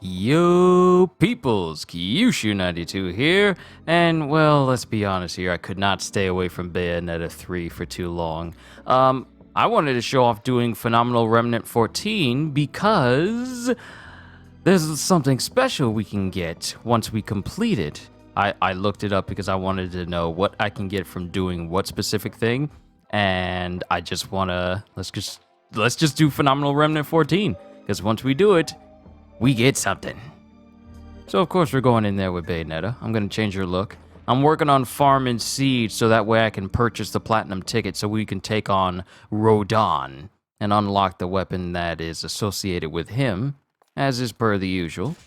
Yo, peoples, Kyushu92 here, and well, let's be honest here, I could not stay away from Bayonetta 3 for too long. I wanted to show off doing Phenomenal Remnant 14 because there's something special we can get once we complete it. I looked it up because I wanted to know what I can get from doing what specific thing, and I just wanna, let's just do Phenomenal Remnant 14, because once we do it, we get something. So of course we're going in there with Bayonetta. I'm gonna change her look. I'm working on farming seeds so that way I can purchase the platinum ticket so we can take on Rodon and unlock the weapon that is associated with him, as is per the usual.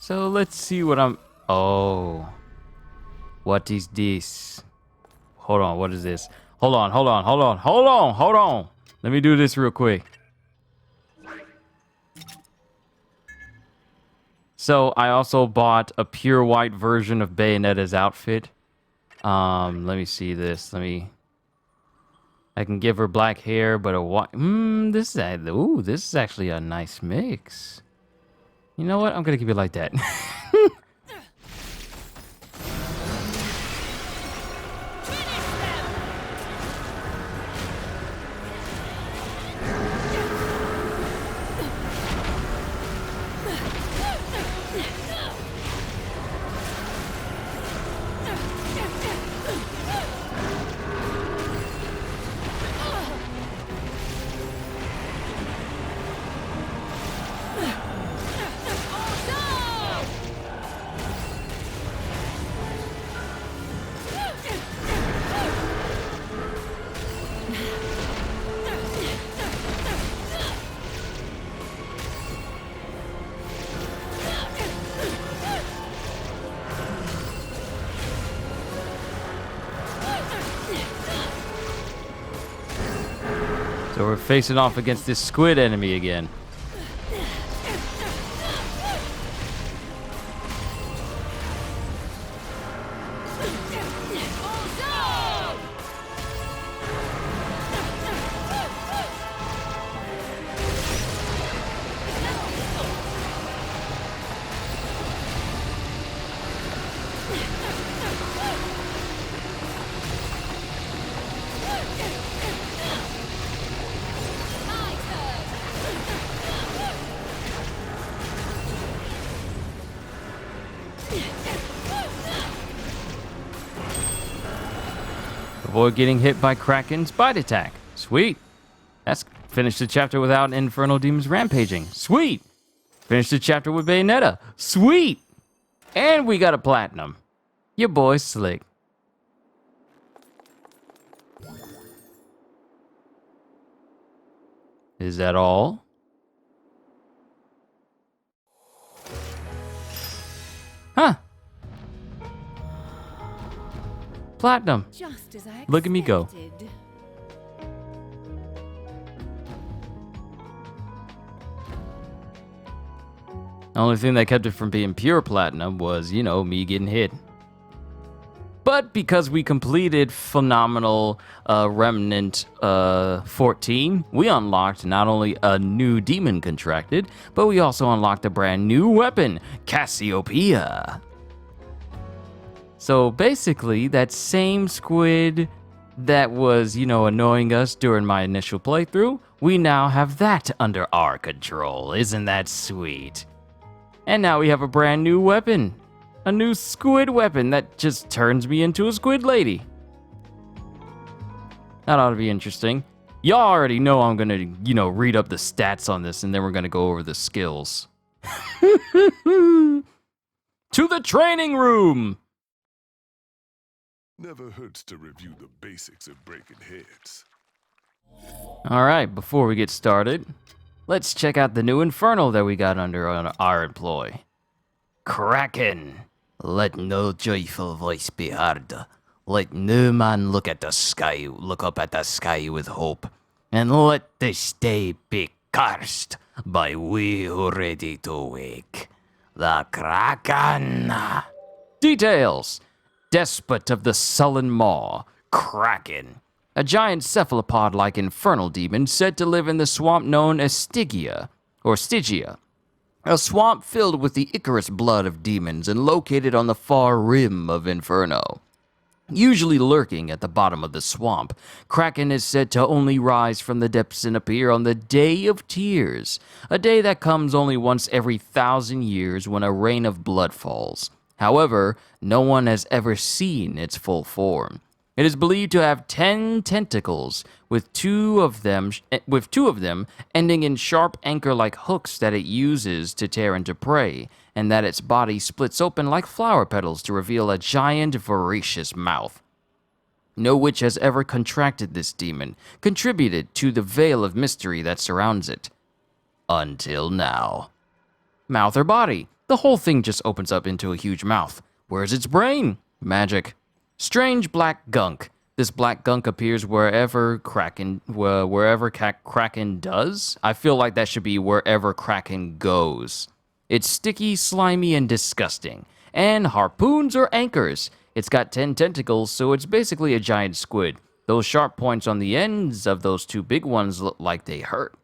So let's see what oh. What is this? Hold on, what is this? Hold on. Let me do this real quick. So I also bought a pure white version of Bayonetta's outfit. Let me see this. I can give her black hair, but a white. This is actually a nice mix. You know what? I'm gonna keep it like that. So we're facing off against this squid enemy again. Avoid getting hit by Kraken's bite attack. Sweet. That's finished the chapter without infernal demons rampaging. Sweet. Finished the chapter with Bayonetta. Sweet. And we got a platinum. Your boy's slick. Is that all? Huh. Platinum. Just as I Look at me go. expected. The only thing that kept it from being pure platinum was, you know, me getting hit. But because we completed Phenomenal Remnant 14, we unlocked not only a new demon contracted, but we also unlocked a brand new weapon, Cassiopeia. So basically, that same squid that was, you know, annoying us during my initial playthrough, we now have that under our control. Isn't that sweet? And now we have a brand new weapon. A new squid weapon that just turns me into a squid lady. That ought to be interesting. Y'all already know I'm gonna, you know, read up the stats on this and then we're gonna go over the skills. To the training room! Never hurts to review the basics of breaking heads. Alright, before we get started, let's check out the new infernal that we got under our employ. Kraken. Let no joyful voice be heard. Let no man look up at the sky with hope. And let this day be cursed by we who ready to wake. The Kraken. Details. Despot of the sullen maw, Kraken. a giant cephalopod-like infernal demon said to live in the swamp known as Stygia, a swamp filled with the Icarus blood of demons and located on the far rim of Inferno. Usually lurking at the bottom of the swamp, Kraken is said to only rise from the depths and appear on the Day of Tears, a day that comes only once every 1,000 years when a rain of blood falls. However, no one has ever seen its full form. It is believed to have 10 tentacles, with two of them ending in sharp anchor-like hooks that it uses to tear into prey, and that its body splits open like flower petals to reveal a giant, voracious mouth. No witch has ever contracted this demon, contributed to the veil of mystery that surrounds it. Until now. Mouth or body? The whole thing just opens up into a huge mouth. Where's its brain? Magic. Strange black gunk. This black gunk appears wherever Kraken does. I feel like that should be wherever Kraken goes. It's sticky, slimy, and disgusting. And harpoons or anchors. It's got 10 tentacles, so it's basically a giant squid. Those sharp points on the ends of those two big ones look like they hurt.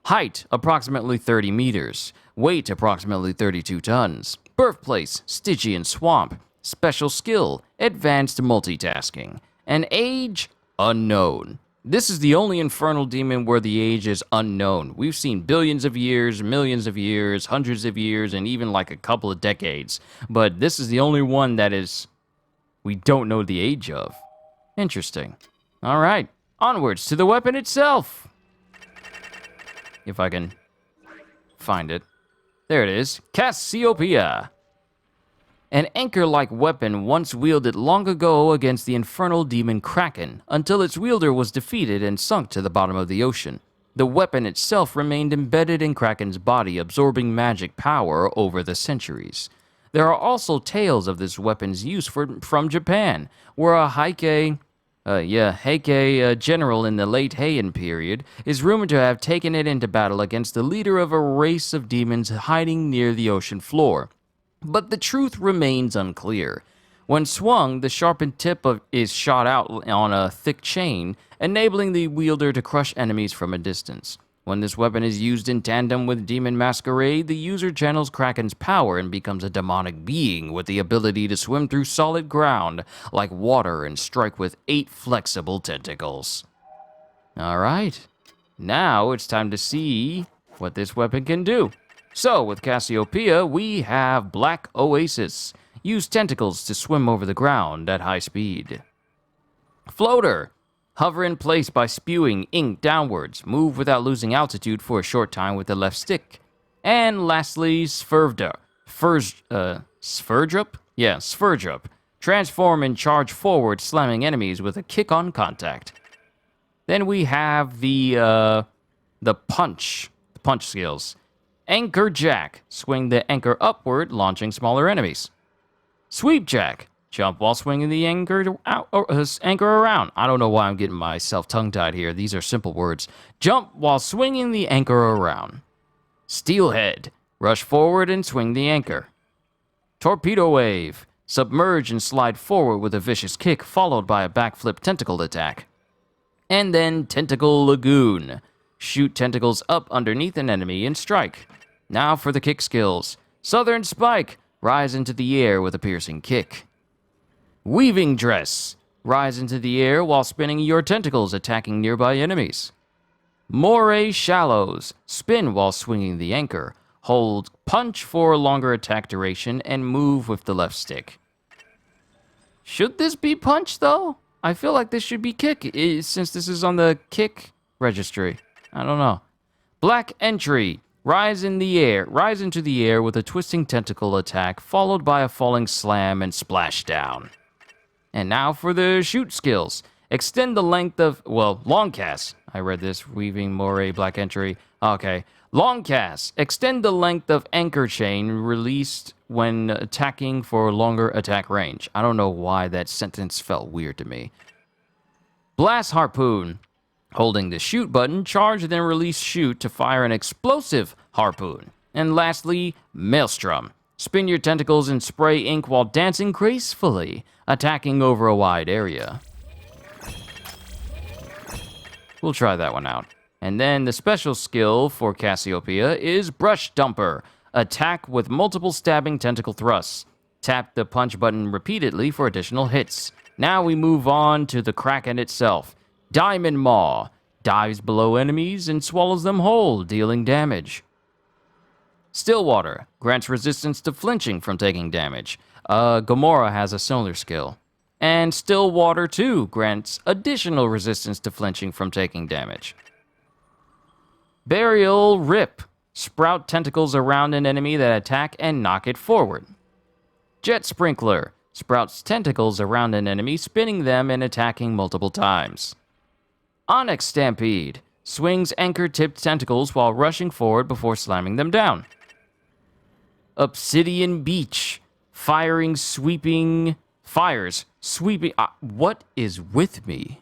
Height, approximately 30 meters. Weight, approximately 32 tons. Birthplace, Stygian Swamp. Special skill, advanced multitasking. And age, unknown. This is the only infernal demon where the age is unknown. We've seen billions of years, millions of years, hundreds of years, and even like a couple of decades. But this is the only one that we don't know the age of. Interesting. All right, onwards to the weapon itself. If I can find it. There it is, Cassiopeia. An anchor-like weapon once wielded long ago against the infernal demon Kraken, until its wielder was defeated and sunk to the bottom of the ocean. The weapon itself remained embedded in Kraken's body, absorbing magic power over the centuries. There are also tales of this weapon's use from Japan, where a Heike general in the late Heian period is rumored to have taken it into battle against the leader of a race of demons hiding near the ocean floor. But the truth remains unclear. When swung, the sharpened tip is shot out on a thick chain, enabling the wielder to crush enemies from a distance. When this weapon is used in tandem with Demon Masquerade, the user channels Kraken's power and becomes a demonic being with the ability to swim through solid ground like water and strike with 8 flexible tentacles. Alright, now it's time to see what this weapon can do. So, with Cassiopeia, we have Black Oasis. Use tentacles to swim over the ground at high speed. Floater. Hover in place by spewing ink downwards. Move without losing altitude for a short time with the left stick. And lastly, Sverdrup. Sverdrup. Transform and charge forward, slamming enemies with a kick on contact. Then we have the punch skills. Anchor Jack. Swing the anchor upward, launching smaller enemies. Sweep Jack. Jump while swinging the anchor around. I don't know why I'm getting myself tongue-tied here. These are simple words. Jump while swinging the anchor around. Steelhead. Rush forward and swing the anchor. Torpedo Wave. Submerge and slide forward with a vicious kick, followed by a backflip tentacle attack. And then Tentacle Lagoon. Shoot tentacles up underneath an enemy and strike. Now for the kick skills. Southern Spike. Rise into the air with a piercing kick. Weaving Dress. Rise into the air while spinning your tentacles, attacking nearby enemies. Moray Shallows. Spin while swinging the anchor. Hold punch for longer attack duration and move with the left stick. Should this be punch, though? I feel like this should be kick, since this is on the kick registry. I don't know. Black Entry. Rise into the air with a twisting tentacle attack, followed by a falling slam and splashdown. And now for the shoot skills. Extend the length of, long cast. I read this, Weaving, Moray, Black Entry. Okay. Long cast. Extend the length of anchor chain released when attacking for longer attack range. I don't know why that sentence felt weird to me. Blast Harpoon. Holding the shoot button, charge then release shoot to fire an explosive harpoon. And lastly, Maelstrom. Spin your tentacles and spray ink while dancing gracefully, attacking over a wide area. We'll try that one out. And then the special skill for Cassiopeia is Brush Dumper. Attack with multiple stabbing tentacle thrusts. Tap the punch button repeatedly for additional hits. Now we move on to the Kraken itself. Diamond Maw. Dives below enemies and swallows them whole, dealing damage. Stillwater. Grants resistance to flinching from taking damage. Gamora has a similar skill. And Stillwater 2 grants additional resistance to flinching from taking damage. Burial Rip. Sprout tentacles around an enemy that attack and knock it forward. Jet Sprinkler. Sprouts tentacles around an enemy, spinning them and attacking multiple times. Onyx Stampede. Swings anchor-tipped tentacles while rushing forward before slamming them down. Obsidian Beach. Fires sweeping... what is with me?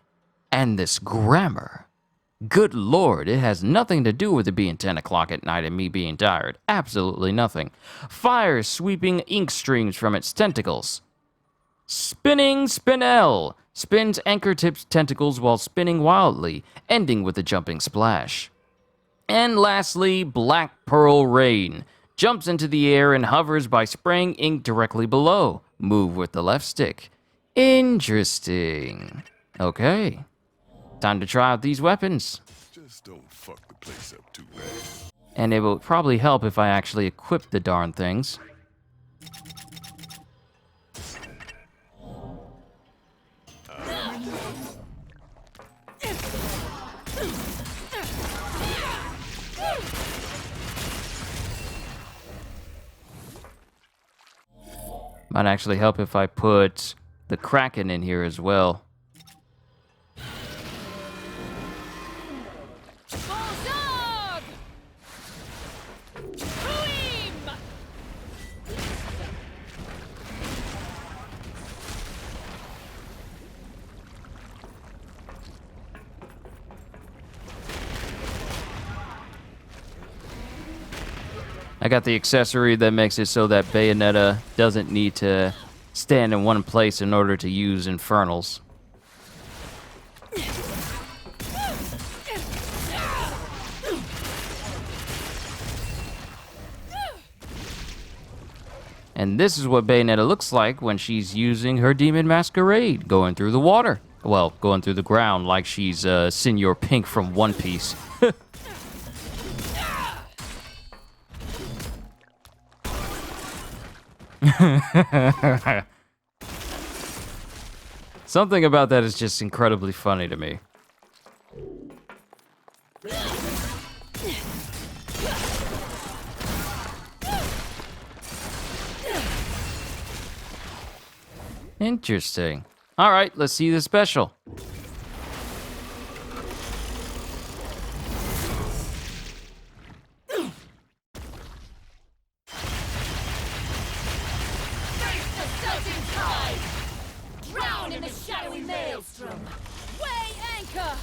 And this grammar? Good lord, it has nothing to do with it being 10 o'clock at night and me being tired. Absolutely nothing. Fires sweeping ink streams from its tentacles. Spinning Spinel. Spins anchor-tipped tentacles while spinning wildly, ending with a jumping splash. And lastly, Black Pearl Rain. Jumps into the air and hovers by spraying ink directly below. Move with the left stick. Interesting. Okay. Time to try out these weapons. Just don't fuck the place up too bad. And it will probably help if I actually equip the darn things. Might actually help if I put the Kraken in here as well. I got the accessory that makes it so that Bayonetta doesn't need to stand in one place in order to use Infernals. And this is what Bayonetta looks like when she's using her Demon Masquerade, going through the water. Well, going through the ground like she's Senor Pink from One Piece. Something about that is just incredibly funny to me. Interesting. All right, let's see the special. Drown in the shadowy maelstrom. Weigh anchor.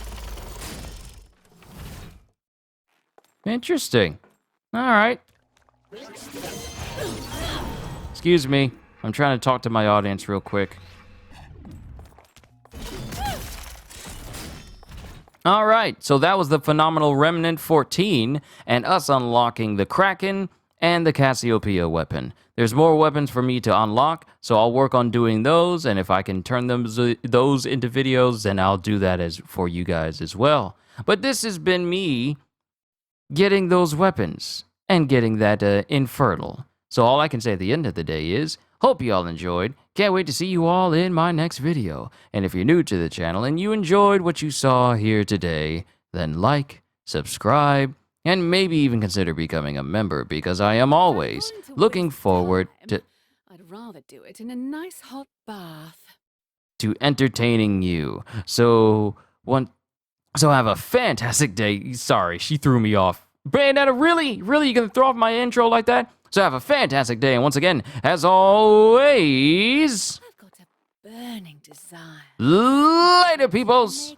Interesting. All right. Excuse me. I'm trying to talk to my audience real quick. All right, so that was the phenomenal Remnant 14 and us unlocking the Kraken and the Cassiopeia weapon. There's more weapons for me to unlock, so I'll work on doing those, and if I can turn those into videos, then I'll do that as for you guys as well. But this has been me getting those weapons and getting that Infernal. So all I can say at the end of the day is, hope you all enjoyed. Can't wait to see you all in my next video. And if you're new to the channel and you enjoyed what you saw here today, then like, subscribe, and maybe even consider becoming a member, because I am always looking forward to... I'd rather do it in a nice hot bath. ...to entertaining you. So have a fantastic day. Sorry, she threw me off. Bayonetta, really? Really? You gonna throw off my intro like that? So have a fantastic day, and once again, as always... I've got a burning desire. Later, peoples!